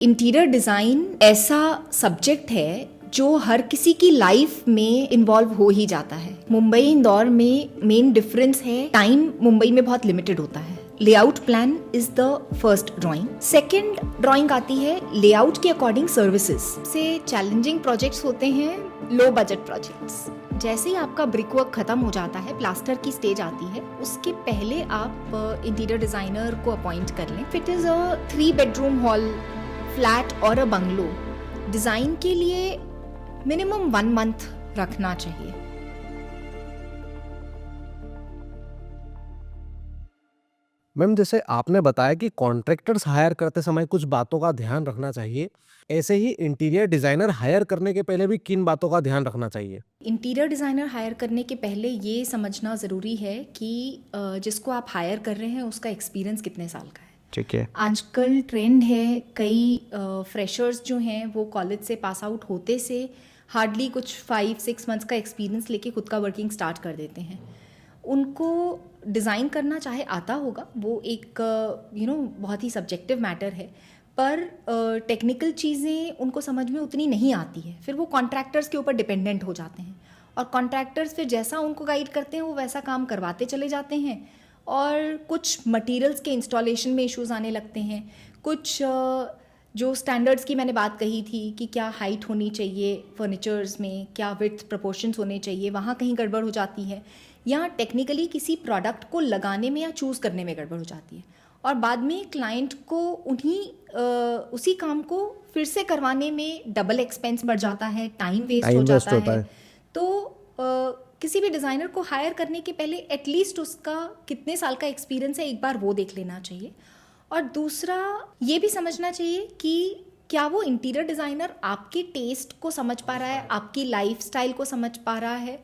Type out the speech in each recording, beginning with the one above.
Interior design ऐसा subject है जो हर किसी की लाइफ में इन्वॉल्व हो ही जाता है। मुंबई इंदौर में मेन डिफरेंस है टाइम मुंबई में बहुत लिमिटेड होता है। Layout plan is the first drawing. Second drawing आती है लेआउट के अकॉर्डिंग सर्विसेज। से चैलेंजिंग प्रोजेक्ट्स होते हैं लो बजट प्रोजेक्ट्स। जैसे ही आपका ब्रिक वर्क खत्म हो जाता है, प्लास्टर की स्टेज आती है, उसके पहले आप इंटीरियर डिजाइनर को अपॉइंट कर लें। It is a 3 bedroom hall, flat और अ बंगलो, डिजाइन के लिए मिनिमम 1 मंथ रखना चाहिए। मैम, जैसे आपने बताया कि कॉन्ट्रैक्टर्स हायर करते समय कुछ बातों का ध्यान रखना चाहिए, ऐसे ही इंटीरियर डिजाइनर हायर करने के पहले भी किन बातों का ध्यान रखना चाहिए? इंटीरियर डिज़ाइनर हायर करने के पहले ये समझना ज़रूरी है कि जिसको आप हायर कर रहे हैं उसका एक्सपीरियंस कितने साल का है। ठीक है। आजकल ट्रेंड है, कई फ्रेशर्स जो हैं वो कॉलेज से पास आउट होते से हार्डली कुछ 5-6 मंथ्स का एक्सपीरियंस लेके खुद का वर्किंग स्टार्ट कर देते हैं। उनको डिज़ाइन करना चाहे आता होगा, वो एक बहुत ही सब्जेक्टिव मैटर है, पर टेक्निकल चीज़ें उनको समझ में उतनी नहीं आती है। फिर वो कॉन्ट्रैक्टर्स के ऊपर डिपेंडेंट हो जाते हैं और कॉन्ट्रैक्टर्स फिर जैसा उनको गाइड करते हैं वो वैसा काम करवाते चले जाते हैं और कुछ मटेरियल्स के इंस्टॉलेशन में इश्यूज आने लगते हैं। कुछ जो स्टैंडर्ड्स की मैंने बात कही थी कि क्या हाइट होनी चाहिए फर्नीचर्स में, क्या विड्थ प्रोपोर्शंस होने चाहिए, वहाँ कहीं गड़बड़ हो जाती है, या टेक्निकली किसी प्रोडक्ट को लगाने में या चूज़ करने में गड़बड़ हो जाती है और बाद में क्लाइंट को उसी काम को फिर से करवाने में डबल एक्सपेंस बढ़ जाता है, टाइम वेस्ट हो जाता है। तो किसी भी डिज़ाइनर को हायर करने के पहले एटलीस्ट उसका कितने साल का एक्सपीरियंस है एक बार वो देख लेना चाहिए। और दूसरा ये भी समझना चाहिए कि क्या वो इंटीरियर डिज़ाइनर आपके टेस्ट को समझ पा रहा है, आपकी लाइफस्टाइल को समझ पा रहा है,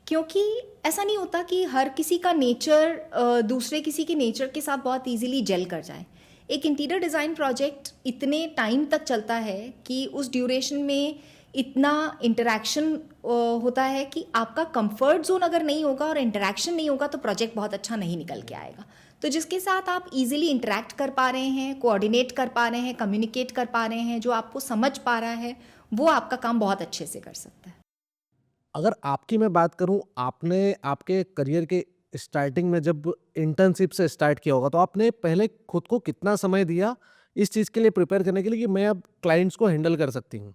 क्योंकि ऐसा नहीं होता कि हर किसी का नेचर दूसरे किसी के नेचर के साथ बहुत इजीली जेल कर जाए। एक इंटीरियर डिज़ाइन प्रोजेक्ट इतने टाइम तक चलता है कि उस ड्यूरेशन में इतना इंटरेक्शन होता है कि आपका कंफर्ट जोन अगर नहीं होगा और इंटरेक्शन नहीं होगा तो प्रोजेक्ट बहुत अच्छा नहीं निकल के आएगा। तो जिसके साथ आप इजीली इंटरेक्ट कर पा रहे हैं, कोऑर्डिनेट कर पा रहे हैं, कम्युनिकेट कर पा रहे हैं, जो आपको समझ पा रहा है, वो आपका काम बहुत अच्छे से कर सकता है। अगर आपकी मैं बात करूं, आपने आपके करियर के स्टार्टिंग में जब इंटर्नशिप से स्टार्ट किया होगा, तो आपने पहले खुद को कितना समय दिया इस चीज़ के लिए प्रिपेयर करने के लिए कि मैं अब क्लाइंट्स को हैंडल कर सकती हूँ?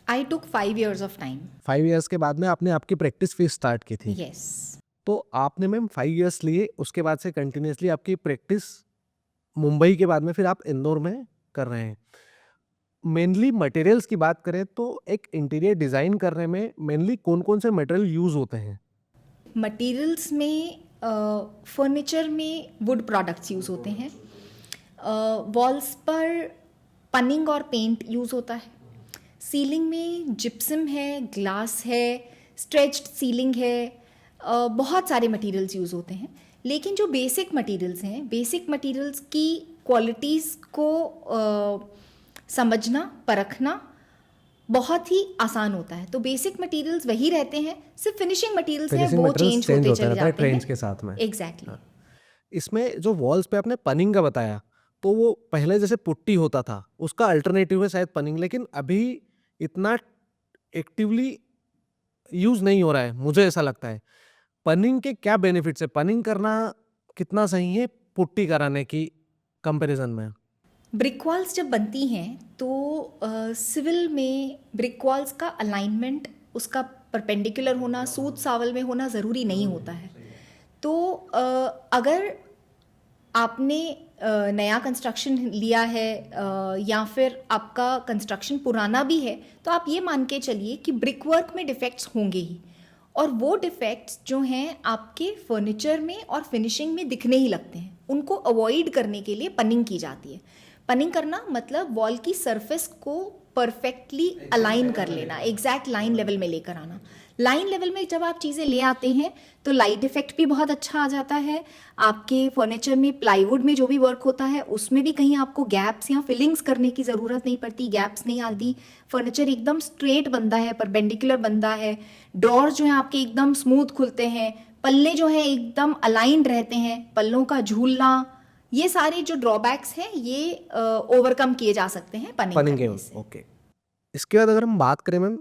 आई टुक 5 years ऑफ टाइम। 5 इयर्स के बाद में आपने आपकी प्रैक्टिस फिर स्टार्ट की थी। यस। तो आपने मैम 5 इयर्स लिए, उसके बाद से कंटिन्यूसली आपकी प्रैक्टिस मुंबई के बाद में फिर आप इंदौर में कर रहे हैं। मेनली मटेरियल्स की बात करें तो एक इंटीरियर डिज़ाइन करने में मेनली कौन-कौन से मटेरियल यूज़ होते हैं? मटेरियल्स में फर्नीचर में वुड प्रोडक्ट्स यूज़ होते हैं। वॉल्स पर पनिंग और पेंट यूज़ होता है। सीलिंग में जिप्सम है, ग्लास है, स्ट्रेच्ड सीलिंग है, बहुत सारे मटेरियल्स यूज़ होते हैं। लेकिन जो बेसिक मटेरियल्स हैं, बेसिक मटेरियल्स की क्वालिटीज़ को समझना, परखना बहुत ही आसान होता है। तो बेसिक मटेरियल्स वही रहते हैं, सिर्फ फिनिशिंग मटेरियल्स हैं वो चेंज होते चले जाते हैं ट्रेंड्स के साथ में। एग्जैक्टली। इसमें जो वॉल्स पे आपने पनिंग का बताया, तो वो पहले जैसे पुट्टी होता था, उसका अल्टरनेटिव है शायद पनिंग, लेकिन अभी इतना एक्टिवली यूज़ नहीं हो रहा है, मुझे ऐसा लगता है। पनिंग के क्या बेनिफिट्स है? पनिंग करना कितना सही है पुट्टी कराने की कंपैरिजन में? ब्रिक वॉल्स जब बनती हैं तो सिविल में ब्रिक वॉल्स का अलाइनमेंट, उसका परपेंडिकुलर होना, सूत सावल में होना ज़रूरी नहीं होता है। तो अगर आपने नया कंस्ट्रक्शन लिया है या फिर आपका कंस्ट्रक्शन पुराना भी है, तो आप ये मान के चलिए कि ब्रिक वर्क में डिफेक्ट्स होंगे ही, और वो डिफेक्ट्स जो हैं आपके फर्नीचर में और फिनिशिंग में दिखने ही लगते हैं। उनको अवॉइड करने के लिए पनिंग की जाती है। पनिंग करना मतलब वॉल की सरफेस को परफेक्टली अलाइन कर लेना, एग्जैक्ट लाइन लेवल में लेकर आना। लाइन लेवल में जब आप चीज़ें ले आते हैं तो लाइट इफेक्ट भी बहुत अच्छा आ जाता है। आपके फर्नीचर में, प्लाईवुड में जो भी वर्क होता है उसमें भी कहीं आपको गैप्स या फिलिंग्स करने की ज़रूरत नहीं पड़ती, गैप्स नहीं आती। फर्नीचर एकदम स्ट्रेट बनता है, परपेंडिकुलर बनता है। ड्रॉर्स जो हैं आपके एकदम स्मूथ खुलते हैं। पल्ले जो हैं एकदम अलाइंड रहते हैं। पल्लों का झूलना, ये सारे जो ड्रॉबैक्स हैं ये ओवरकम किए जा सकते हैं पनिंग पनिंग करने के से। ओके। इसके बाद अगर हम बात करें मैम,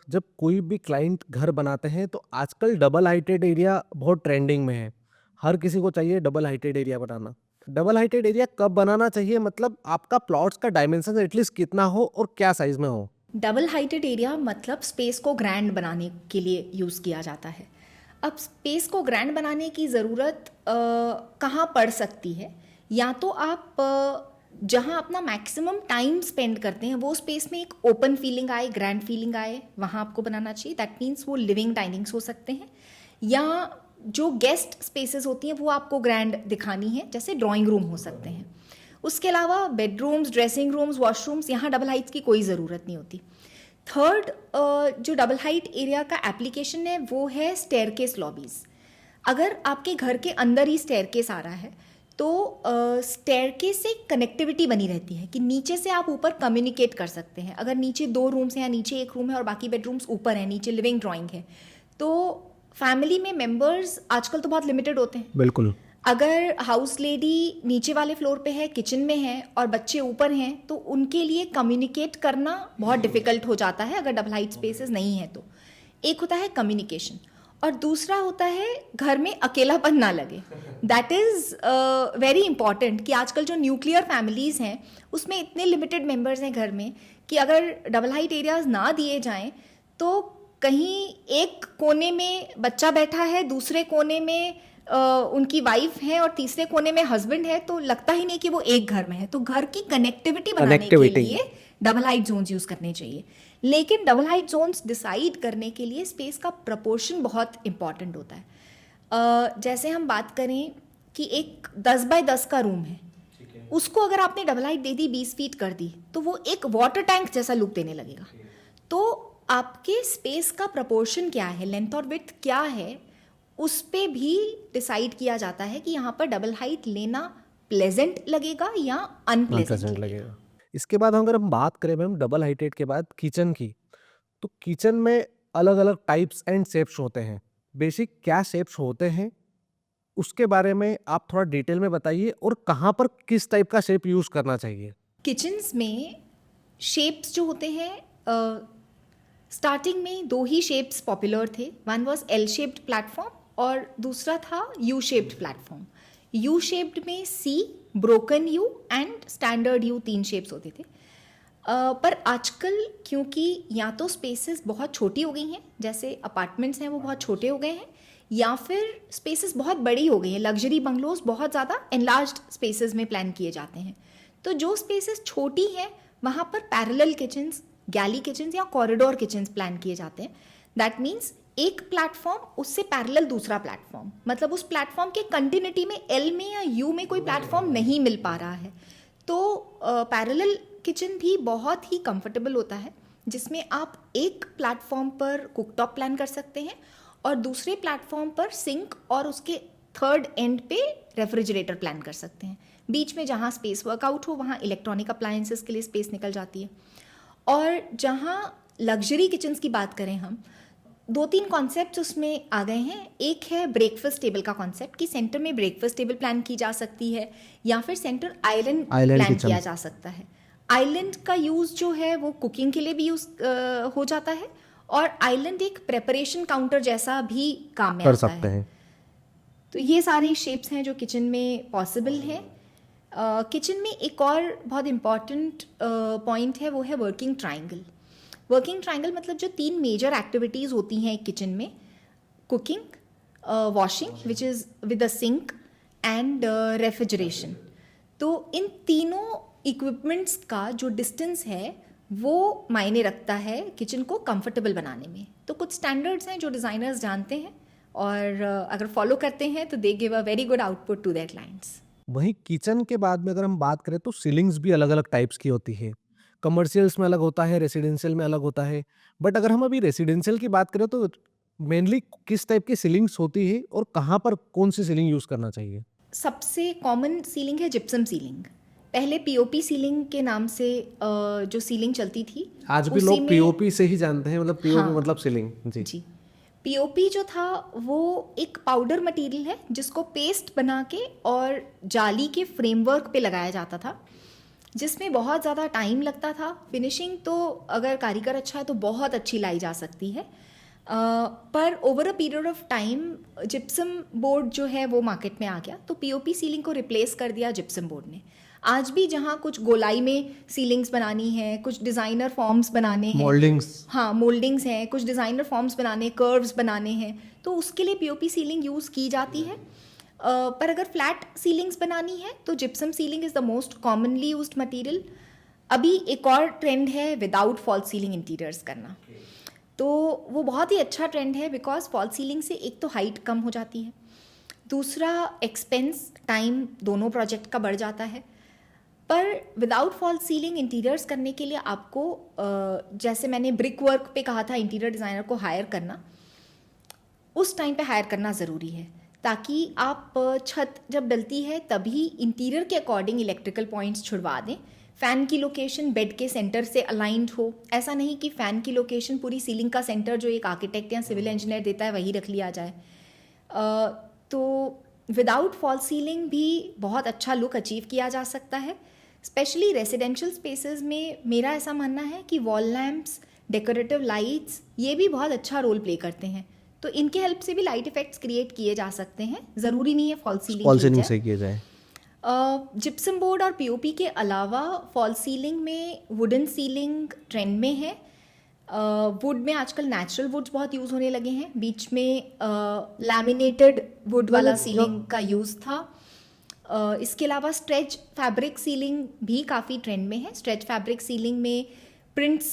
जब कोई भी क्लाइंट घर बनाते हैं तो आजकल डबल हाइटेड एरिया बहुत ट्रेंडिंग में है। हर किसी को चाहिए डबल हाइटेड एरिया बनाना। डबल हाइटेड एरिया कब बनाना चाहिए, मतलब आपका प्लॉट्स का डायमेंशन एटलीस्ट कितना हो और क्या साइज में हो? डबल हाइटेड एरिया मतलब स्पेस को ग्रैंड बनाने के लिए यूज़ किया जाता है। अब स्पेस को ग्रैंड बनाने की ज़रूरत कहाँ पड़ सकती है? या तो आप जहाँ अपना मैक्सिमम टाइम स्पेंड करते हैं वो स्पेस में एक ओपन फीलिंग आए, ग्रैंड फीलिंग आए, वहाँ आपको बनाना चाहिए। दैट मीन्स वो लिविंग डाइनिंग्स हो सकते हैं, या जो गेस्ट स्पेसेस होती हैं वो आपको ग्रैंड दिखानी है, जैसे ड्राइंग रूम हो सकते हैं। उसके अलावा बेडरूम्स, ड्रेसिंग रूम्स, वॉशरूम्स, यहाँ डबल हाइट्स की कोई ज़रूरत नहीं होती। थर्ड जो डबल हाइट एरिया का एप्लीकेशन है वो है स्टेयरकेस लॉबीज़। अगर आपके घर के अंदर ही स्टेयरकेस आ रहा है तो स्टेयरकेस से कनेक्टिविटी बनी रहती है कि नीचे से आप ऊपर कम्युनिकेट कर सकते हैं। अगर नीचे 2 रूम्स हैं या नीचे 1 रूम है और बाकी बेडरूम्स ऊपर हैं, नीचे लिविंग ड्राइंग है, तो फैमिली में मेंबर्स आजकल तो बहुत लिमिटेड होते हैं। बिल्कुल। अगर हाउस लेडी नीचे वाले फ्लोर पे है, किचन में है और बच्चे ऊपर हैं, तो उनके लिए कम्युनिकेट करना बहुत डिफिकल्ट हो जाता है अगर डबल हाइट स्पेसेस नहीं है तो। एक होता है कम्युनिकेशन और दूसरा होता है घर में अकेलापन ना लगे। दैट इज़ वेरी इंपॉर्टेंट कि आजकल जो न्यूक्लियर फैमिलीज़ हैं उसमें इतने लिमिटेड मेंबर्स हैं घर में कि अगर डबल हाइट एरियाज ना दिए जाएं तो कहीं एक कोने में बच्चा बैठा है, दूसरे कोने में उनकी वाइफ है और तीसरे कोने में हस्बैंड है, तो लगता ही नहीं कि वो एक घर में है। तो घर की कनेक्टिविटी बनाने के लिए डबल हाइट जोन्स यूज़ करने चाहिए। लेकिन डबल हाइट जोन्स डिसाइड करने के लिए स्पेस का प्रपोर्शन बहुत इंपॉर्टेंट होता है। जैसे हम बात करें कि एक 10 बाय 10 का रूम है, उसको अगर आपने डबल हाइट दे दी, 20 फीट कर दी, तो वो एक वाटर टैंक जैसा लुक देने लगेगा। तो आपके स्पेस का प्रपोर्शन क्या है, लेंथ और विड्थ क्या है, उस पे भी डिसाइड किया जाता है कि यहाँ पर डबल हाइट लेना प्लेजेंट लगेगा या अनप्लेजेंट लगेगा। इसके बाद अगर हम बात करें मैम डबल हाइटेड के बाद किचन की, तो किचन में अलग अलग टाइप्स एंड शेप्स होते हैं। बेसिक क्या शेप्स होते हैं उसके बारे में आप थोड़ा डिटेल में बताइए, और कहाँ पर किस टाइप का शेप यूज करना चाहिए? किचन्स में शेप्स जो होते हैं, स्टार्टिंग में 2 ही शेप्स पॉपुलर थे। One was L shaped platform और दूसरा था U shaped platform. U shaped में C, broken U and standard U 3 shapes होते थे। पर आजकल क्योंकि या तो स्पेसेस बहुत छोटी हो गई हैं, जैसे अपार्टमेंट्स हैं वो बहुत छोटे हो गए हैं, या फिर स्पेसेस बहुत बड़ी हो गई हैं, लग्जरी बंगलोज बहुत ज़्यादा एनलार्ज्ड स्पेसेस में प्लान किए जाते हैं। तो जो स्पेसेस छोटी हैं वहाँ पर पैरेलल किचन्स, गैली किचन्स या कॉरिडोर किचन्स प्लान किए जाते हैं। दैट मीन्स एक प्लेटफॉर्म उससे पैरेलल दूसरा प्लेटफॉर्म, मतलब उस प्लेटफॉर्म के कंटिन्यूटी में एल में या यू में कोई प्लेटफॉर्म नहीं मिल पा रहा है, तो पैरेलल किचन भी बहुत ही कंफर्टेबल होता है, जिसमें आप एक प्लेटफॉर्म पर कुकटॉप प्लान कर सकते हैं और दूसरे प्लेटफॉर्म पर सिंक और उसके थर्ड एंड पे रेफ्रिजरेटर प्लान कर सकते हैं। बीच में जहाँ स्पेस वर्कआउट हो वहाँ इलेक्ट्रॉनिक अप्लायंसेस के लिए स्पेस निकल जाती है। और जहाँ लग्जरी किचन्स की बात करें हम, 2-3 कॉन्सेप्ट उसमें आ गए हैं। एक है ब्रेकफास्ट टेबल का कॉन्सेप्ट कि सेंटर में ब्रेकफास्ट टेबल प्लान की जा सकती है, या फिर सेंटर आइलैंड प्लान किया जा सकता है। आइलैंड का यूज़ जो है वो कुकिंग के लिए भी यूज़ हो जाता है, और आइलैंड एक प्रेपरेशन काउंटर जैसा भी काम में आता है। तो ये सारे शेप्स हैं जो किचन में पॉसिबल हैं। किचन में एक और बहुत इम्पॉर्टेंट पॉइंट है, वो है वर्किंग ट्राइंगल। वर्किंग ट्राइंगल मतलब जो 3 मेजर एक्टिविटीज़ होती हैं एक किचन में, cooking, washing which is with a sink and refrigeration. तो इन तीनों इक्विपमेंट्स का जो डिस्टेंस है वो मायने रखता है किचन को कंफर्टेबल बनाने में। तो कुछ स्टैंडर्ड्स हैं जो डिज़ाइनर्स जानते हैं और अगर फॉलो करते हैं तो they give a very good output to their clients. वहीं किचन के बाद में अगर हम बात करें तो सीलिंग्स भी अलग अलग टाइप्स की होती है। कमर्शियल्स में अलग होता है, रेसिडेंशियल में अलग होता है। बट अगर हम अभी रेसिडेंशियल की बात करें तो मेनली किस टाइप की सीलिंग्स होती है और कहाँ पर कौन सी सीलिंग यूज करना चाहिए? सबसे कॉमन सीलिंग है जिप्सम सीलिंग। पहले पीओपी सीलिंग के नाम से जो सीलिंग चलती थी, आज भी लोग पीओपी से ही जानते हैं, मतलब पीओपी हाँ, मतलब सीलिंग। जी जी। पीओपी जो था वो एक पाउडर मटेरियल है जिसको पेस्ट बना के और जाली के फ्रेमवर्क पे लगाया जाता था, जिसमें बहुत ज़्यादा टाइम लगता था। फिनिशिंग तो अगर कारीगर अच्छा है तो बहुत अच्छी लाई जा सकती है, पर over a period of time gypsum board जो है वो मार्केट में आ गया, तो पीओपी सीलिंग को रिप्लेस कर दिया जिप्सम बोर्ड ने। आज भी जहाँ कुछ गोलाई में सीलिंग्स बनानी है, कुछ डिज़ाइनर फॉर्म्स बनाने हैं, मोल्डिंग्स, हाँ मोल्डिंग्स हैं, कुछ डिज़ाइनर फॉर्म्स बनाने, कर्व्स बनाने हैं, तो उसके लिए पीओपी सीलिंग यूज़ की जाती है। पर अगर फ्लैट सीलिंग्स बनानी है तो gypsum ceiling is the most commonly used material. अभी एक और ट्रेंड है विदाउट फॉल्स सीलिंग इंटीरियर्स करना, तो वो बहुत ही अच्छा ट्रेंड है, बिकॉज फॉल्स सीलिंग से एक तो हाइट कम हो जाती है, दूसरा एक्सपेंस टाइम दोनों प्रोजेक्ट का बढ़ जाता है। पर विदाउट फॉल्स सीलिंग इंटीरियर्स करने के लिए आपको जैसे मैंने ब्रिक वर्क पे कहा था इंटीरियर डिज़ाइनर को हायर करना, उस टाइम पे हायर करना ज़रूरी है, ताकि आप छत जब डलती है तभी इंटीरियर के अकॉर्डिंग इलेक्ट्रिकल पॉइंट्स छुड़वा दें। फ़ैन की लोकेशन बेड के सेंटर से अलाइंड हो, ऐसा नहीं कि फ़ैन की लोकेशन पूरी सीलिंग का सेंटर जो एक आर्किटेक्ट या सिविल इंजीनियर देता है वही रख लिया जाए। तो विदाउट फॉल्स सीलिंग भी बहुत अच्छा लुक अचीव किया जा सकता है। स्पेशली रेसिडेंशियल स्पेसेस में मेरा ऐसा मानना है कि वॉल लैम्प्स, डेकोरेटिव लाइट्स, ये भी बहुत अच्छा रोल प्ले करते हैं, तो इनके हेल्प से भी लाइट इफेक्ट्स क्रिएट किए जा सकते हैं, ज़रूरी नहीं है फॉल्स सीलिंग से किया जाए। जिप्सम बोर्ड और पीओपी के अलावा फॉल्स सीलिंग में वुडन सीलिंग ट्रेंड में है। वुड में आजकल नेचुरल वुड्स बहुत यूज़ होने लगे हैं, बीच में लैमिनेटेड वुड वाला सीलिंग का यूज़ था। इसके अलावा स्ट्रेच फैब्रिक सीलिंग भी काफ़ी ट्रेंड में है। स्ट्रेच फैब्रिक सीलिंग में प्रिंट्स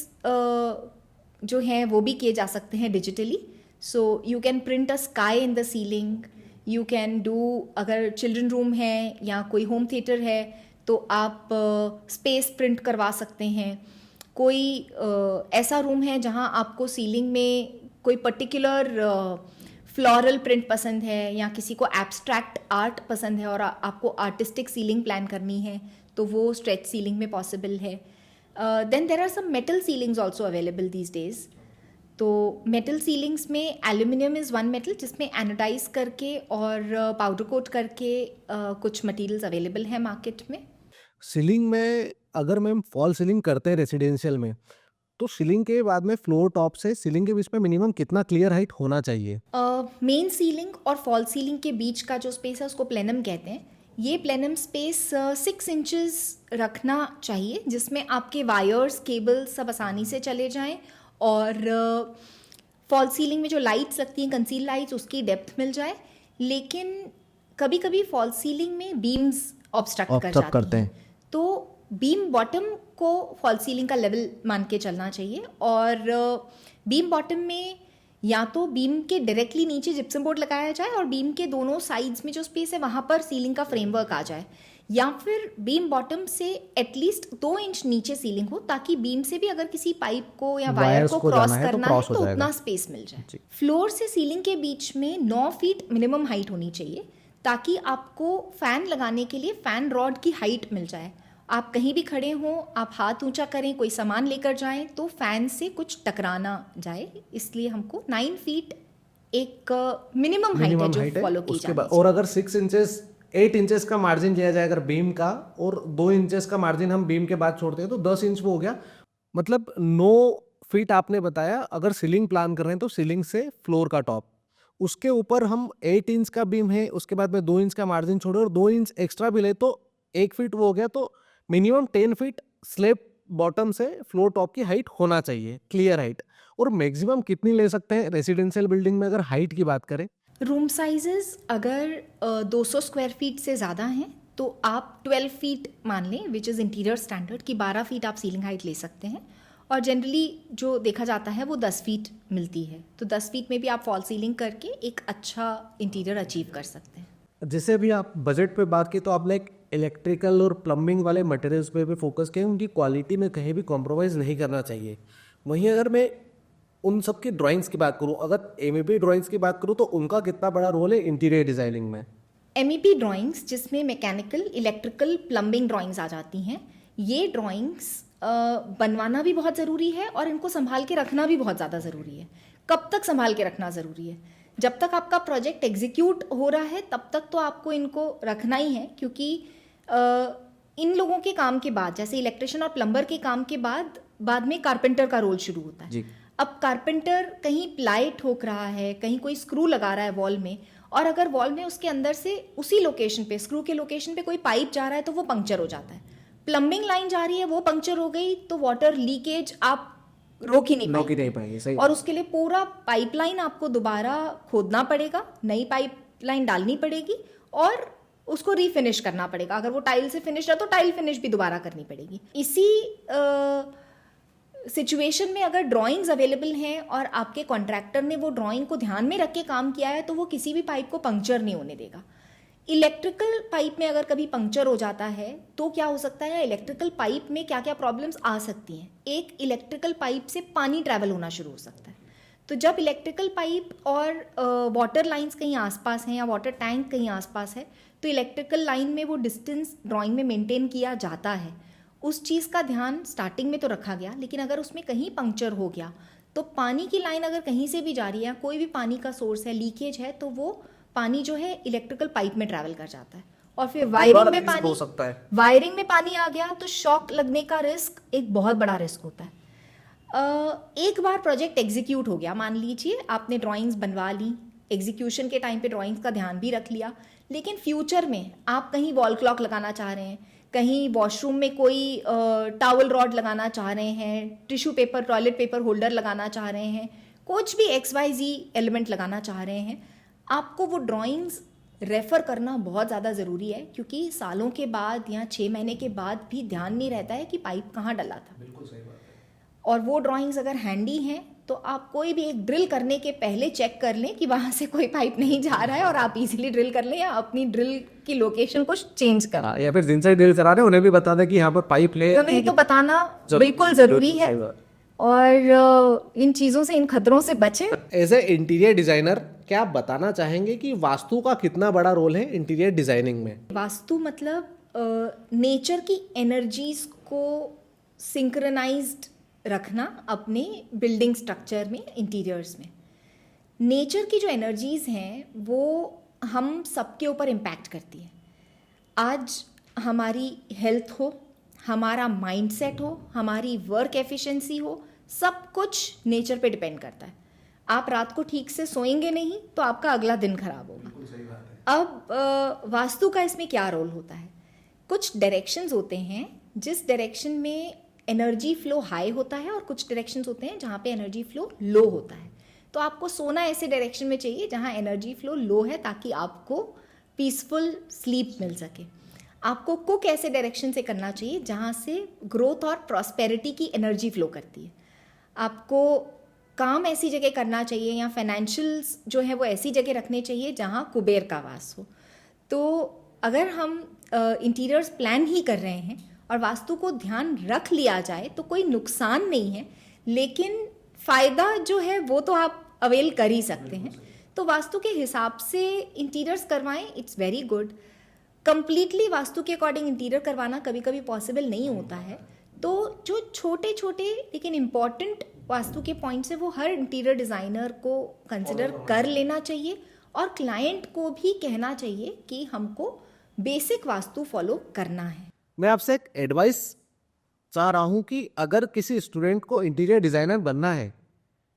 जो हैं वो भी किए जा सकते हैं digitally, so you can print a sky in the ceiling, you can do, अगर चिल्ड्रन रूम है या कोई होम थिएटर है तो आप स्पेस प्रिंट करवा सकते हैं। कोई ऐसा रूम है जहां आपको सीलिंग में कोई पर्टिकुलर फ्लोरल प्रिंट पसंद है या किसी को एब्स्ट्रैक्ट आर्ट पसंद है और आपको आर्टिस्टिक सीलिंग प्लान करनी है, तो वो स्ट्रेच सीलिंग में पॉसिबल है। Then there are some metal ceilings also available these days. तो मेटल सीलिंग्स में एल्यूमिनियम इज़ वन मेटल जिसमें एनोडाइज करके और पाउडर कोट करके कुछ मटेरियल्स अवेलेबल हैं मार्केट में। सीलिंग में अगर मैम फॉल सीलिंग करते हैं रेसिडेंशियल में, तो सीलिंग के बाद में फ्लोर टॉप से सीलिंग के बीच में मिनिमम कितना क्लियर हाइट होना चाहिए? मेन सीलिंग और फॉल सीलिंग के बीच का जो स्पेस है उसको प्लेनम कहते हैं। ये प्लेनम स्पेस 6 इंचेस रखना चाहिए, जिसमें आपके वायर्स, केबल सब आसानी से चले जाएं, और फॉल सीलिंग में जो लाइट्स लगती हैं, कंसील लाइट्स, उसकी डेप्थ मिल जाए। लेकिन कभी कभी फॉल सीलिंग में बीम्स ऑब्स्ट्रक्ट कर जाती हैं, तो बीम बॉटम को फॉल सीलिंग का लेवल मान के चलना चाहिए, और बीम बॉटम में या तो बीम के डायरेक्टली नीचे जिप्सम बोर्ड लगाया जाए और बीम के दोनों साइड्स में जो स्पेस है वहाँ पर सीलिंग का फ्रेमवर्क आ जाए, या फिर बीम बॉटम से एटलीस्ट 2 इंच नीचे सीलिंग हो, ताकि बीम से भी अगर किसी पाइप को या वायर को क्रॉस करना है तो उतना स्पेस मिल जाए। फ्लोर से सीलिंग के बीच में 9 फीट मिनिमम हाइट होनी चाहिए, ताकि आपको फैन लगाने के लिए फैन रॉड की हाइट मिल जाए। आप कहीं भी खड़े हों, आप हाथ ऊंचा करें, कोई सामान लेकर जाएं तो फैन से कुछ टकराना जाए, इसलिए हमको 9 फीट एक मिनिमम हाइट है जो फॉलो की जाती है। और अगर 6 इंचेस 8 इंचेस का मार्जिन लिया जाए अगर बीम का, और 2 इंचेस का मार्जिन हम बीम के बाद छोड़ते हैं तो 10 इंच वो हो गया। मतलब 9 फीट आपने बताया अगर सीलिंग प्लान कर रहे हैं तो सीलिंग से फ्लोर का टॉप, उसके ऊपर हम 8 इंच का बीम है, उसके बाद में 2 इंच का मार्जिन छोड़े और 2 इंच एक्स्ट्रा भी ले तो 1 फीट वो हो गया, तो मिनिमम 10 फीट स्लैब बॉटम से फ्लोर टॉप की हाइट होना चाहिए, क्लियर हाइट। और मैक्सिमम कितनी ले सकते हैं रेसिडेंशियल बिल्डिंग में अगर हाइट की बात करें? रूम साइजेस अगर 200 स्क्वायर फीट से ज़्यादा हैं तो आप 12 फीट मान लें, विच इज़ इंटीरियर स्टैंडर्ड, कि 12 फीट आप सीलिंग हाइट ले सकते हैं, और जनरली जो देखा जाता है वो 10 फीट मिलती है, तो 10 फीट में भी आप फॉल सीलिंग करके एक अच्छा इंटीरियर अचीव कर सकते हैं। जैसे अभी आप बजट पे बात की तो आपने एक इलेक्ट्रिकल और प्लम्बिंग वाले मटेरियल्स पे भी फोकस किया, उनकी क्वालिटी में कहीं भी कॉम्प्रोमाइज़ नहीं करना चाहिए। वहीं अगर मैं उन सब की ड्राइंग्स की बात करूं, अगर MEP ड्राइंग्स की बात करूं तो उनका कितना बड़ा रोल है इंटीरियर डिज़ाइनिंग में? MEP ड्राइंग्स जिसमें मैकेनिकल, इलेक्ट्रिकल, प्लम्बिंग ड्राइंग्स आ जाती हैं, ये ड्राइंग्स बनवाना भी बहुत ज़रूरी है और इनको संभाल के रखना भी बहुत ज़्यादा ज़रूरी है। कब तक संभाल के रखना ज़रूरी है। जब तक आपका प्रोजेक्ट एग्जीक्यूट हो रहा है तब तक तो आपको इनको रखना ही है, क्योंकि इन लोगों के काम के बाद, जैसे इलेक्ट्रिशियन और प्लम्बर के काम के बाद में कारपेंटर का रोल शुरू होता है। अब कारपेंटर कहीं प्लाई ठोक रहा है, कहीं कोई स्क्रू लगा रहा है वॉल में, और अगर वॉल में उसके अंदर से उसी लोकेशन पे, स्क्रू के लोकेशन पे कोई पाइप जा रहा है तो वो पंक्चर हो जाता है। प्लम्बिंग लाइन जा रही है, वो पंक्चर हो गई तो वाटर लीकेज आप रोक ही नहीं पाएंगे। सही। और उसके लिए पूरा पाइपलाइन आपको दोबारा खोदना पड़ेगा, नई पाइपलाइन डालनी पड़ेगी और उसको रीफिनिश करना पड़ेगा। अगर वो टाइल से फिनिश है तो टाइल फिनिश भी दोबारा करनी पड़ेगी। इसी सिचुएशन में अगर ड्राइंग्स अवेलेबल हैं और आपके कॉन्ट्रैक्टर ने वो ड्राइंग को ध्यान में रख के काम किया है तो वो किसी भी पाइप को पंक्चर नहीं होने देगा। इलेक्ट्रिकल पाइप में अगर कभी पंक्चर हो जाता है तो क्या हो सकता है, इलेक्ट्रिकल पाइप में क्या क्या प्रॉब्लम्स आ सकती हैं। एक, इलेक्ट्रिकल पाइप से पानी ट्रैवल होना शुरू हो सकता है। तो जब इलेक्ट्रिकल पाइप और वाटर लाइंस कहीं आसपास हैं या वाटर टैंक कहीं आसपास है तो इलेक्ट्रिकल लाइन में वो डिस्टेंस ड्राइंग में मेंटेन किया जाता है। उस चीज़ का ध्यान स्टार्टिंग में तो रखा गया, लेकिन अगर उसमें कहीं पंक्चर हो गया तो पानी की लाइन अगर कहीं से भी जा रही है, कोई भी पानी का सोर्स है, लीकेज है, तो वो पानी जो है इलेक्ट्रिकल पाइप में ट्रैवल कर जाता है और फिर वायरिंग में पानी हो सकता है। वायरिंग में पानी आ गया तो शॉक लगने का रिस्क एक बहुत बड़ा रिस्क होता है। एक बार प्रोजेक्ट एग्जीक्यूट हो गया, मान लीजिए आपने ड्राइंग्स बनवा ली, एग्जीक्यूशन के टाइम पे ड्राइंग्स का ध्यान भी रख लिया, लेकिन फ्यूचर में आप कहीं वॉल क्लॉक लगाना चाह रहे हैं, कहीं वॉशरूम में कोई टॉवल रॉड लगाना चाह रहे हैं, tissue paper, toilet paper holder लगाना चाह रहे हैं, कुछ भी XYZ एलिमेंट लगाना चाह रहे हैं, आपको वो ड्राइंग्स रेफ़र करना बहुत ज़्यादा ज़रूरी है, क्योंकि सालों के बाद या 6 महीने के बाद भी ध्यान नहीं रहता है कि पाइप कहाँ डला था। बिल्कुल सही बात है। और वो ड्राइंग्स अगर हैंडी हैं तो आप कोई भी एक ड्रिल करने के पहले चेक कर लें कि वहाँ से कोई पाइप नहीं जा रहा है और आप इजीली ड्रिल कर लें या अपनी ड्रिल की लोकेशन को चेंज करा, या फिर जिनसे ड्रिल करा रहे हैं उन्हें भी बता दें कि यहाँ पर पाइप ले, नहीं तो बताना बिल्कुल ज़रूरी है और इन चीज़ों से, इन खतरों से बचें। एज ए इंटीरियर डिजाइनर क्या आप बताना चाहेंगे कि वास्तु का कितना बड़ा रोल है इंटीरियर डिजाइनिंग में? वास्तु मतलब नेचर की एनर्जीज को सिंक्रोनाइज्ड रखना अपने बिल्डिंग स्ट्रक्चर में, इंटीरियर्स में। नेचर की जो एनर्जीज हैं वो हम सबके ऊपर इम्पैक्ट करती है। आज हमारी हेल्थ हो, हमारा माइंडसेट हो, हमारी वर्क एफिशिएंसी हो, सब कुछ नेचर पे डिपेंड करता है। आप रात को ठीक से सोएंगे नहीं तो आपका अगला दिन खराब होगा। अब वास्तु का इसमें क्या रोल होता है? कुछ डायरेक्शंस होते हैं जिस डायरेक्शन में एनर्जी फ्लो हाई होता है और कुछ डायरेक्शंस होते हैं जहाँ पे एनर्जी फ्लो लो होता है। तो आपको सोना ऐसे डायरेक्शन में चाहिए जहाँ एनर्जी फ्लो लो है, ताकि आपको पीसफुल स्लीप मिल सके। आपको कुक ऐसे डायरेक्शन से करना चाहिए जहाँ से ग्रोथ और प्रॉस्पेरिटी की एनर्जी फ्लो करती है। आपको काम ऐसी जगह करना चाहिए या फाइनेंशियल्स जो है वो ऐसी जगह रखने चाहिए जहाँ कुबेर का वास हो। तो अगर हम इंटीरियर्स प्लान ही कर रहे हैं और वास्तु को ध्यान रख लिया जाए तो कोई नुकसान नहीं है, लेकिन फ़ायदा जो है वो तो आप अवेल कर ही सकते हैं। तो वास्तु के हिसाब से इंटीरियर्स करवाएं, it's very good. Completely vastu के अकॉर्डिंग इंटीरियर करवाना कभी कभी पॉसिबल नहीं होता है, तो जो छोटे छोटे लेकिन इम्पॉर्टेंट वास्तु के पॉइंट्स है वो हर इंटीरियर डिज़ाइनर को कंसिडर कर लेना चाहिए और क्लाइंट को भी कहना चाहिए कि हमको बेसिक वास्तु फॉलो करना है। मैं आपसे एक एडवाइस चाह रहा हूँ कि अगर किसी स्टूडेंट को इंटीरियर डिजाइनर बनना है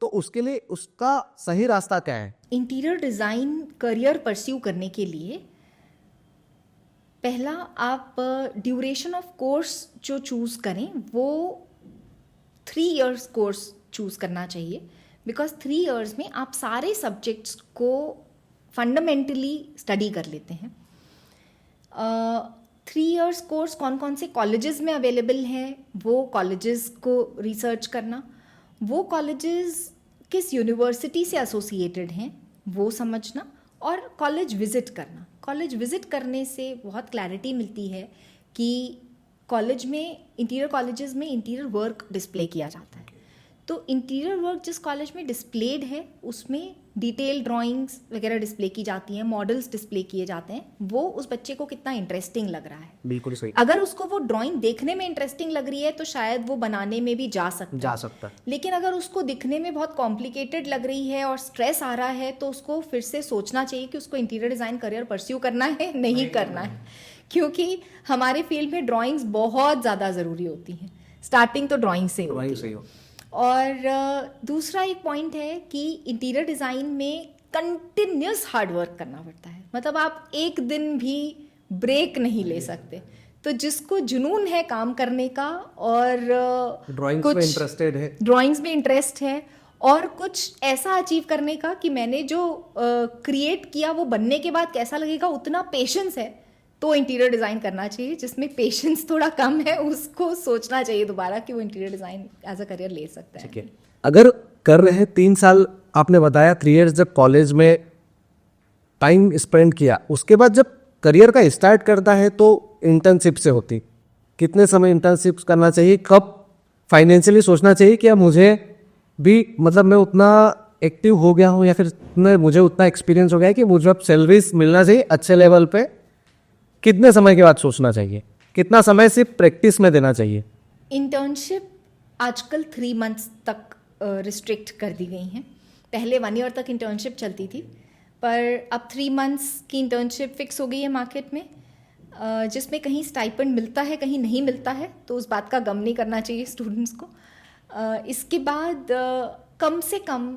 तो उसके लिए उसका सही रास्ता क्या है? इंटीरियर डिज़ाइन करियर परस्यू करने के लिए पहला आप ड्यूरेशन ऑफ कोर्स जो चूज़ करें वो 3 इयर्स कोर्स चूज़ करना चाहिए, बिकॉज 3 इयर्स में आप सारे सब्जेक्ट्स को फंडामेंटली स्टडी कर लेते हैं। 3 इयर्स कोर्स कौन कौन से कॉलेजेस में अवेलेबल हैं वो कॉलेजेस को रिसर्च करना, वो कॉलेजेस किस यूनिवर्सिटी से एसोसिएटेड हैं वो समझना और कॉलेज विज़िट करना। कॉलेज विज़िट करने से बहुत क्लैरिटी मिलती है कि कॉलेज में, इंटीरियर कॉलेजेस में इंटीरियर वर्क डिस्प्ले किया जाता है। तो इंटीरियर वर्क जिस कॉलेज में डिस्प्लेड है उसमें डिटेल ड्राइंग्स वगैरह डिस्प्ले की जाती हैं, मॉडल्स डिस्प्ले किए जाते हैं, वो उस बच्चे को कितना इंटरेस्टिंग लग रहा है। बिल्कुल सही। अगर उसको वो ड्राइंग देखने में इंटरेस्टिंग लग रही है तो शायद वो बनाने में भी जा सकता है। लेकिन अगर उसको दिखने में बहुत कॉम्प्लिकेटेड लग रही है और स्ट्रेस आ रहा है तो उसको फिर से सोचना चाहिए कि उसको इंटीरियर डिज़ाइन करियर परस्यू करना है नहीं करना है, क्योंकि हमारे फील्ड में ड्राइंग्स बहुत ज़्यादा ज़रूरी होती हैं। स्टार्टिंग तो ड्राइंग से होती है। और दूसरा एक पॉइंट है कि इंटीरियर डिज़ाइन में कंटिन्यूस हार्ड वर्क करना पड़ता है, मतलब आप एक दिन भी ब्रेक नहीं ले सकते। तो जिसको जुनून है काम करने का और ड्राइंग्स में इंटरेस्ट है और कुछ ऐसा अचीव करने का कि मैंने जो क्रिएट किया वो बनने के बाद कैसा लगेगा, उतना पेशेंस है, तो इंटीरियर डिज़ाइन करना चाहिए। जिसमें पेशेंस थोड़ा कम है उसको सोचना चाहिए दोबारा कि वो interior design as a career ले सकता है। ठीक है, अगर कर रहे हैं 3 साल, आपने बताया 3 इयर्स जब कॉलेज में टाइम स्पेंड किया, उसके बाद जब करियर का स्टार्ट करता है तो इंटर्नशिप से होती, कितने समय इंटर्नशिप करना चाहिए, कब फाइनेंशियली सोचना चाहिए कि अब मुझे भी मतलब मैं उतना एक्टिव हो गया हूँ या फिर मुझे उतना एक्सपीरियंस हो गया है कि मुझे अब सैलरीज मिलना चाहिए अच्छे लेवल पे, कितने समय के बाद सोचना चाहिए, कितना समय सिर्फ प्रैक्टिस में देना चाहिए? इंटर्नशिप आजकल 3 मंथ्स तक रिस्ट्रिक्ट कर दी गई हैं। पहले 1 ईयर तक इंटर्नशिप चलती थी, पर अब 3 मंथ्स की इंटर्नशिप फिक्स हो गई है मार्केट में, जिसमें कहीं स्टाइपेंड मिलता है कहीं नहीं मिलता है, तो उस बात का गम नहीं करना चाहिए स्टूडेंट्स को। इसके बाद कम से कम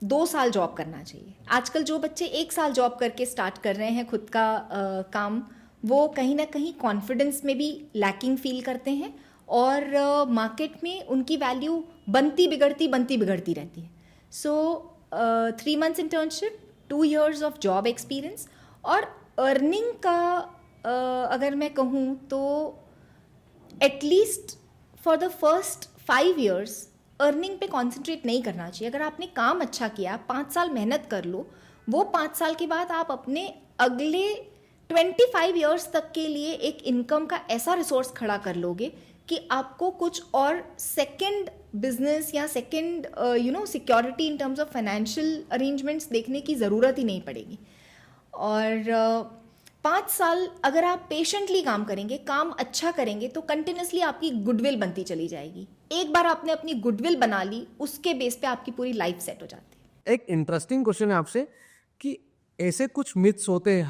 2 साल जॉब करना चाहिए। आजकल जो बच्चे 1 साल जॉब करके स्टार्ट कर रहे हैं खुद का काम, वो कहीं ना कहीं कॉन्फिडेंस में भी लैकिंग फील करते हैं और मार्केट में उनकी वैल्यू बनती बिगड़ती रहती है। सो 3 months internship, 2 years of job experience और अर्निंग का अगर मैं कहूँ तो at least for the first 5 years earning पे कॉन्सेंट्रेट नहीं करना चाहिए। अगर आपने काम अच्छा किया, 5 साल मेहनत कर लो, वो 5 साल के बाद आप अपने अगले 25 years तक के लिए एक इनकम का ऐसा रिसोर्स खड़ा कर लोगे कि आपको कुछ और सेकंड बिजनेस या second security in terms of financial arrangements देखने की ज़रूरत ही नहीं पड़ेगी। और 5 साल अगर आप पेशेंटली काम करेंगे, काम अच्छा करेंगे, तो कंटिन्यूसली आपकी गुडविल बनती चली जाएगी। एक बार आपने अपनी गुडविल बना ली, उसके बेस पे आपकी पूरी लाइफ सेट हो जाती है। एक इंटरेस्टिंग क्वेश्चन है आपसे कि ऐसे कुछ मिथ्स होते हैं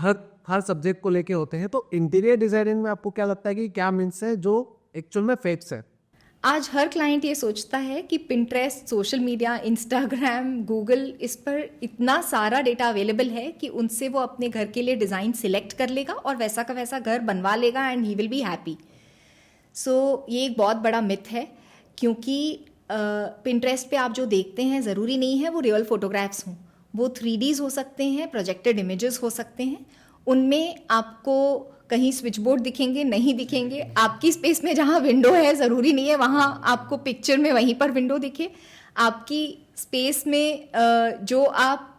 हर सब्जेक्ट को लेके होते हैं, तो इंटीरियर डिजाइनिंग में आपको क्या लगता है कि क्या मिथ्स है जो एक्चुअल में फैक्ट्स है? आज हर क्लाइंट ये सोचता है कि Pinterest, social media, Instagram, Google, इस पर इतना सारा डेटा अवेलेबल है कि उनसे वो अपने घर के लिए डिज़ाइन सिलेक्ट कर लेगा और वैसा का वैसा घर बनवा लेगा and he will be happy. So ये एक बहुत बड़ा मिथ है, क्योंकि पिंटरेस्ट पे आप जो देखते हैं ज़रूरी नहीं है वो रियल फोटोग्राफ्स हों, वो 3Ds हो सकते हैं, प्रोजेक्टेड इमेजेस हो सकते हैं। उनमें आपको कहीं स्विच बोर्ड दिखेंगे, नहीं दिखेंगे। आपकी स्पेस में जहाँ विंडो है ज़रूरी नहीं है वहाँ आपको पिक्चर में वहीं पर विंडो दिखे। आपकी स्पेस में जो आप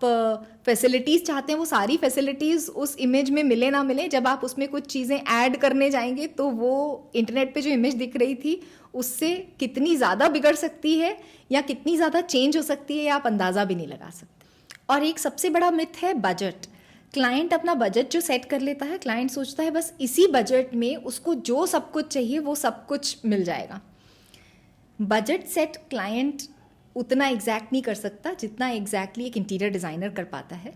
फैसिलिटीज़ चाहते हैं वो सारी फैसिलिटीज़ उस इमेज में मिले ना मिले, जब आप उसमें कुछ चीज़ें ऐड करने जाएंगे तो वो इंटरनेट पे जो इमेज दिख रही थी उससे कितनी ज़्यादा बिगड़ सकती है या कितनी ज़्यादा चेंज हो सकती है, आप अंदाज़ा भी नहीं लगा सकते। और एक सबसे बड़ा मिथ है बजट। क्लाइंट अपना बजट जो सेट कर लेता है, क्लाइंट सोचता है बस इसी बजट में उसको जो सब कुछ चाहिए वो सब कुछ मिल जाएगा। बजट सेट क्लाइंट उतना एग्जैक्ट नहीं कर सकता जितना एग्जैक्टली एक इंटीरियर डिज़ाइनर कर पाता है।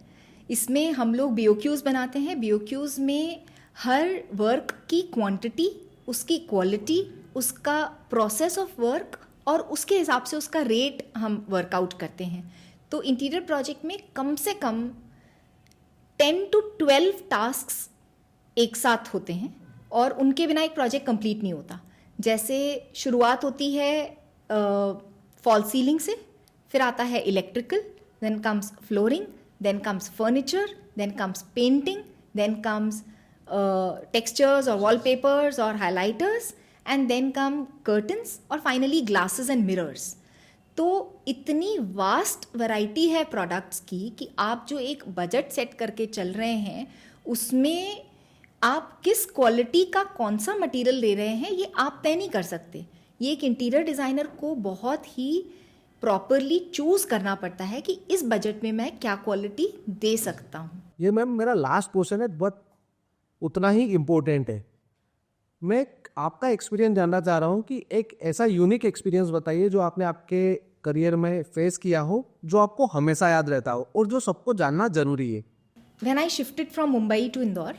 इसमें हम लोग BOQs बनाते हैं। BOQs में हर वर्क की क्वांटिटी, उसकी क्वालिटी, उसका प्रोसेस ऑफ वर्क और उसके हिसाब से उसका रेट हम वर्कआउट करते हैं। तो इंटीरियर प्रोजेक्ट में कम से कम 10 to 12 टास्क्स एक साथ होते हैं और उनके बिना एक प्रोजेक्ट कंप्लीट नहीं होता। जैसे शुरुआत होती है फॉल सीलिंग से, फिर आता है electrical, then comes flooring, then comes furniture, then comes painting, then comes textures और वॉलपेपर्स और highlighters, and then come curtains और फाइनली ग्लासेस एंड मिरर्स। तो इतनी वास्ट वैरायटी है प्रोडक्ट्स की कि आप जो एक बजट सेट करके चल रहे हैं उसमें आप किस क्वालिटी का कौन सा मटेरियल ले रहे हैं ये आप तय नहीं कर सकते। ये एक इंटीरियर डिज़ाइनर को बहुत ही प्रॉपरली चूज करना पड़ता है कि इस बजट में मैं क्या क्वालिटी दे सकता हूँ। ये मैम मेरा लास्ट क्वेश्चन है, बहुत उतना ही इम्पोर्टेंट है। मैं आपका एक्सपीरियंस जानना चाह रहा हूँ कि एक ऐसा यूनिक एक्सपीरियंस बताइए जो आपने आपके करियर में फेस किया हो, जो आपको हमेशा याद रहता हो और जो सबको जानना जरूरी है। When I shifted from Mumbai to Indore,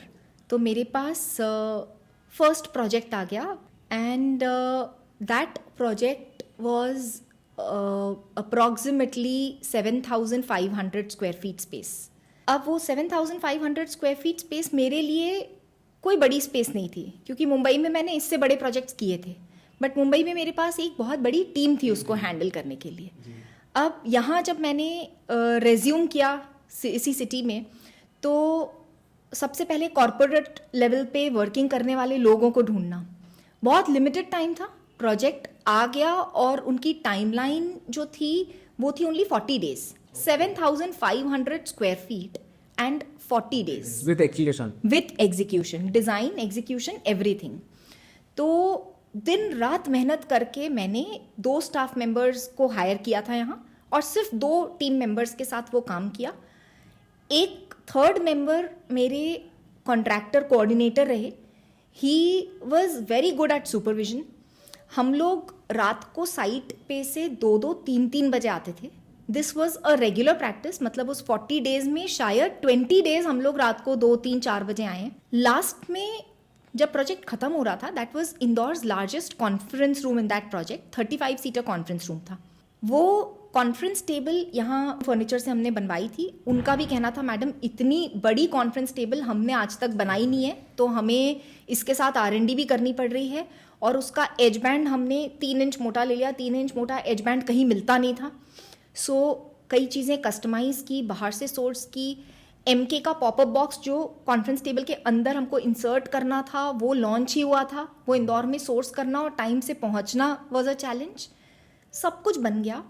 तो मेरे पास फर्स्ट प्रोजेक्ट आ गया and that project was approximately 7,500 square feet space. अब वो 7,500 स्क्वायर फीट स्पेस मेरे लिए कोई बड़ी स्पेस नहीं थी, क्योंकि मुंबई में मैंने इससे बड़े प्रोजेक्ट्स किए थे, बट मुंबई में मेरे पास एक बहुत बड़ी टीम थी उसको हैंडल करने के लिए। अब यहाँ जब मैंने रेज्यूम किया इसी सिटी में, तो सबसे पहले कॉरपोरेट लेवल पे वर्किंग करने वाले लोगों को ढूंढना, बहुत लिमिटेड टाइम था, प्रोजेक्ट आ गया और उनकी टाइमलाइन जो थी वो थी only 40 days, 7,500 square feet and 40 days with execution, design, execution, everything. तो दिन रात मेहनत करके मैंने 2 स्टाफ मेंबर्स को हायर किया था यहाँ, और सिर्फ 2 टीम मेंबर्स के साथ वो काम किया। एक थर्ड मेंबर मेरे कॉन्ट्रैक्टर कोऑर्डिनेटर रहे। He was very good at supervision. हम लोग रात को साइट पे से 2-2, 3-3 बजे आते थे। This was a regular practice, मतलब उस 40 डेज में शायद 20 डेज हम लोग रात को 2, 3, 4 बजे आए हैं। लास्ट में जब प्रोजेक्ट खत्म हो रहा था, that was Indore's largest conference room in that project, 35 seater conference room था। वो कॉन्फ्रेंस टेबल यहाँ फर्नीचर से हमने बनवाई थी। उनका भी कहना था, मैडम इतनी बड़ी कॉन्फ्रेंस टेबल हमने आज तक बनाई नहीं है, तो हमें इसके साथ R&D भी करनी पड़ रही है, और उसका एज बैंड हमने 3 इंच मोटा ले लिया। 3 इंच मोटा एज बैंड कहीं मिलता नहीं था। सो कई चीज़ें कस्टमाइज़ की, बाहर से सोर्स की। MK का पॉपअप बॉक्स जो कॉन्फ्रेंस टेबल के अंदर हमको इंसर्ट करना था, वो लॉन्च ही हुआ था। वो इंदौर में सोर्स करना और टाइम से पहुंचना वाज अ चैलेंज। सब कुछ बन गया।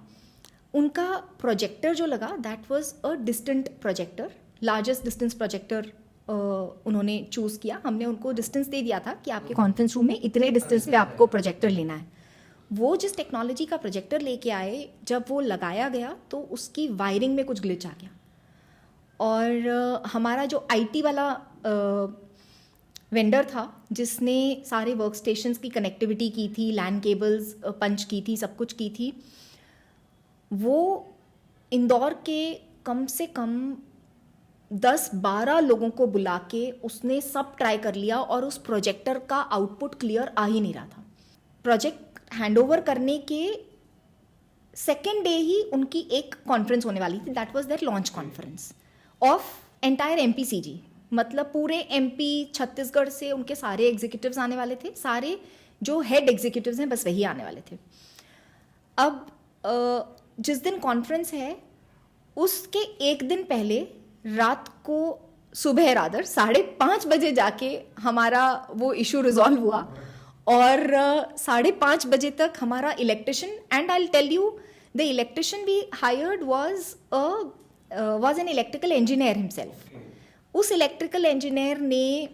उनका प्रोजेक्टर जो लगा, that was a distant projector, largest distance projector उन्होंने चूज़ किया। हमने उनको डिस्टेंस दे दिया था कि आपके कॉन्फ्रेंस रूम में इतने डिस्टेंस पे आपको प्रोजेक्टर लेना है। वो जिस टेक्नोलॉजी का प्रोजेक्टर लेके आए, जब वो लगाया गया तो उसकी वायरिंग में कुछ ग्लिच आ गया, और हमारा जो IT वाला वेंडर था, जिसने सारे वर्क स्टेशंस की कनेक्टिविटी की थी, लैन केबल्स पंच की थी, सब कुछ की थी, वो इंदौर के कम से कम 10-12 लोगों को बुला के उसने सब ट्राई कर लिया, और उस प्रोजेक्टर का आउटपुट क्लियर आ ही नहीं रहा था। प्रोजेक्ट हैंडओवर करने के सेकेंड डे ही उनकी एक कॉन्फ्रेंस होने वाली थी, that was their launch conference of entire MPCG, मतलब पूरे MP छत्तीसगढ़ से उनके सारे एग्जीक्यूटिव्स आने वाले थे। सारे जो हेड एग्जीक्यूटिव्स हैं बस वही आने वाले थे। अब जिस दिन कॉन्फ्रेंस है, उसके एक दिन पहले रात को, सुबह रादर 5:30 बजे जाके हमारा वो इशू रिजॉल्व हुआ, और 5:30 बजे तक हमारा electrician, and I will tell you, the electrician we hired was an electrical engineer himself. उस इलेक्ट्रिकल इंजीनियर ने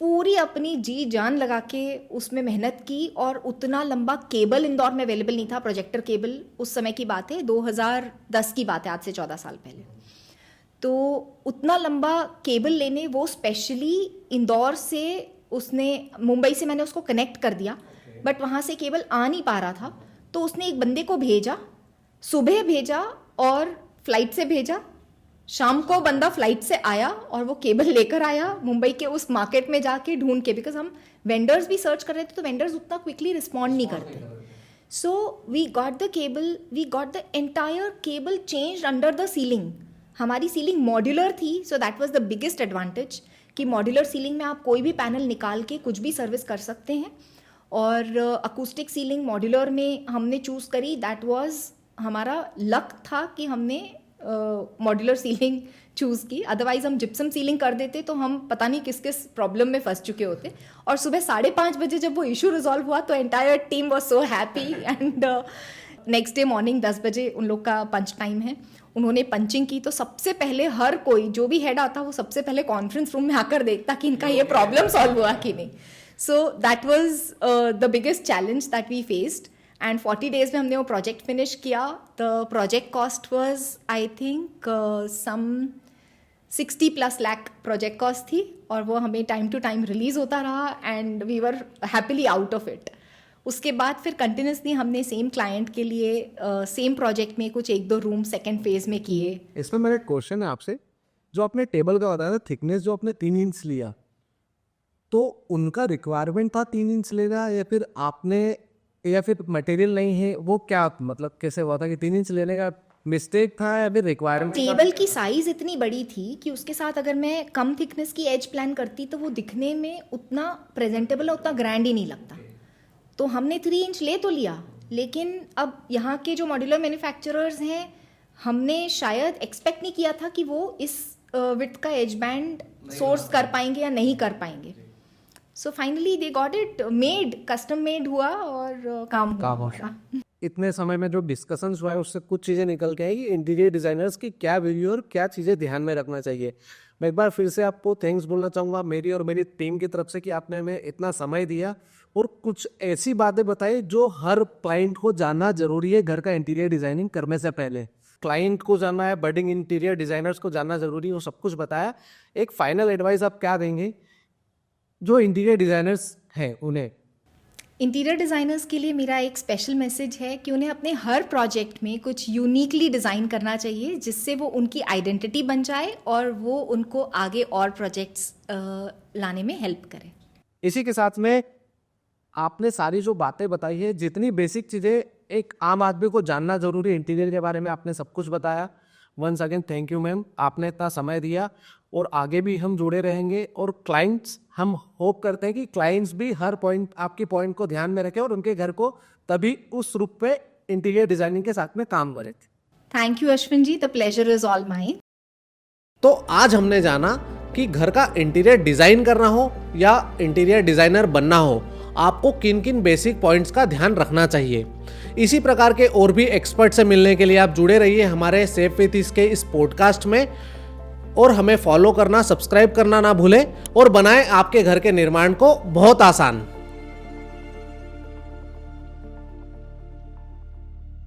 पूरी अपनी जी जान लगा के उसमें मेहनत की, और उतना लंबा केबल इंदौर में अवेलेबल नहीं था, प्रोजेक्टर केबल। उस समय की बात है, 2010 की बात है, आज से 14 साल पहले। तो उतना लंबा केबल लेने वो स्पेशली इंदौर से, उसने मुंबई से मैंने उसको कनेक्ट कर दिया, बट वहाँ से केबल आ नहीं पा रहा था, तो उसने एक बंदे को भेजा, सुबह भेजा और फ्लाइट से भेजा। शाम को बंदा फ्लाइट से आया और वो केबल लेकर आया मुंबई के उस मार्केट में जाके ढूंढ के, बिकॉज हम वेंडर्स भी सर्च कर रहे थे, तो वेंडर्स उतना क्विकली रिस्पॉन्ड नहीं करते। So we got the cable, we got the entire cable changed under the ceiling. हमारी सीलिंग मॉड्यूलर थी, so that was the biggest advantage कि मॉड्यूलर सीलिंग में आप कोई भी पैनल निकाल के कुछ भी सर्विस कर सकते हैं। और अकूस्टिक सीलिंग मॉड्यूलर में हमने चूज़ करी, दैट वाज हमारा लक था कि हमने मॉड्यूलर सीलिंग चूज़ की। अदरवाइज हम जिप्सम सीलिंग कर देते तो हम पता नहीं किस किस प्रॉब्लम में फंस चुके होते। और सुबह 5:30 बजे जब वो इशू रिजॉल्व हुआ तो entire team was so happy. And next day morning 10 बजे उन लोग का पंच टाइम है, उन्होंने पंचिंग की। तो सबसे पहले हर कोई जो भी हेड आता वो सबसे पहले कॉन्फ्रेंस रूम में आकर देखता कि इनका ये प्रॉब्लम सॉल्व हुआ कि नहीं। So that was the biggest challenge that we faced. And 40 days में हमने वो प्रोजेक्ट फिनिश किया. The project cost was I think some 60+ lakh project cost थी, और वो हमें टाइम टू टाइम रिलीज होता रहा and we were happily out of it. उसके बाद फिर कंटिन्यूसली हमने सेम क्लाइंट के लिए सेम प्रोजेक्ट में कुछ 1-2 रूम सेकेंड फेज में किए. इसमें मेरा एक क्वेश्चन है आपसे, जो आपने टेबल का बताया था थिकनेस जो आपने 3 इंच लिया, तो उनका रिक्वायरमेंट था 3 इंच लेना, या फिर आपने, या फिर मटेरियल नहीं है, वो क्या मतलब कैसे हुआ था कि 3 इंच लेने का मिस्टेक था या फिर रिक्वायरमेंट? टेबल की साइज इतनी बड़ी थी कि उसके साथ अगर मैं कम थिकनेस की एज प्लान करती तो वो दिखने में उतना प्रेजेंटेबल, उतना ग्रैंड ही नहीं लगता. तो हमने 3 इंच ले तो लिया, लेकिन अब यहाँ के जो मॉड्यूलर मैन्युफैक्चरर्स हैं, हमने शायद एक्सपेक्ट नहीं किया था कि वो इस विड्थ का एज बैंड सोर्स कर पाएंगे या नहीं कर पाएंगे. So finally they got it made, custom made हुआ और काम हो गया. इतने समय में जो डिस्कशंस हुआ है उससे कुछ चीज़ें निकल के आई कि इंटीरियर डिजाइनर्स की क्या वैल्यू और क्या चीज़ें ध्यान में रखना चाहिए. मैं एक बार फिर से आपको थैंक्स बोलना चाहूँगा मेरी और मेरी टीम की तरफ से कि आपने हमें इतना समय दिया और कुछ ऐसी बातें बताई जो हर क्लाइंट को जानना जरूरी है. घर का इंटीरियर डिजाइनिंग करने से पहले क्लाइंट को जानना है, बडिंग इंटीरियर डिजाइनर्स को जानना जरूरी है, वो सब कुछ बताया. एक फाइनल एडवाइस आप क्या देंगे जो इंटीरियर डिजाइनर्स हैं उन्हें? इंटीरियर डिज़ाइनर्स के लिए मेरा एक स्पेशल मैसेज है कि उन्हें अपने हर प्रोजेक्ट में कुछ यूनिकली डिज़ाइन करना चाहिए, जिससे वो उनकी आइडेंटिटी बन जाए और वो उनको आगे और प्रोजेक्ट्स लाने में हेल्प करे. इसी के साथ में आपने सारी जो बातें बताई है, जितनी बेसिक चीज़ें एक आम आदमी को जानना जरूरी है इंटीरियर के बारे में, आपने सब कुछ बताया. Once again thank you ma'am, आपने इतना समय दिया और आगे भी हम जुड़े रहेंगे. और क्लाइंट्स, हम होप करते हैं कि क्लाइंट्स भी हर पॉइंट, आपकी पॉइंट को ध्यान में रखें और उनके घर को तभी उस रूप पे इंटीरियर डिजाइनिंग के साथ में काम करें. Thank you Ashwin ji, the pleasure is all mine. तो आज हमने जाना कि घर का इंटीरियर डिजाइन करना हो या इंटीरियर डिजाइनर बनना हो, आपको किन किन बेसिक पॉइंट्स का ध्यान रखना चाहिए. इसी प्रकार के और भी एक्सपर्ट से मिलने के लिए आप जुड़े रहिए हमारे सेफ विथ ईज के इस पॉडकास्ट में, और हमें फॉलो करना, सब्सक्राइब करना ना भूलें, और बनाएं आपके घर के निर्माण को बहुत आसान.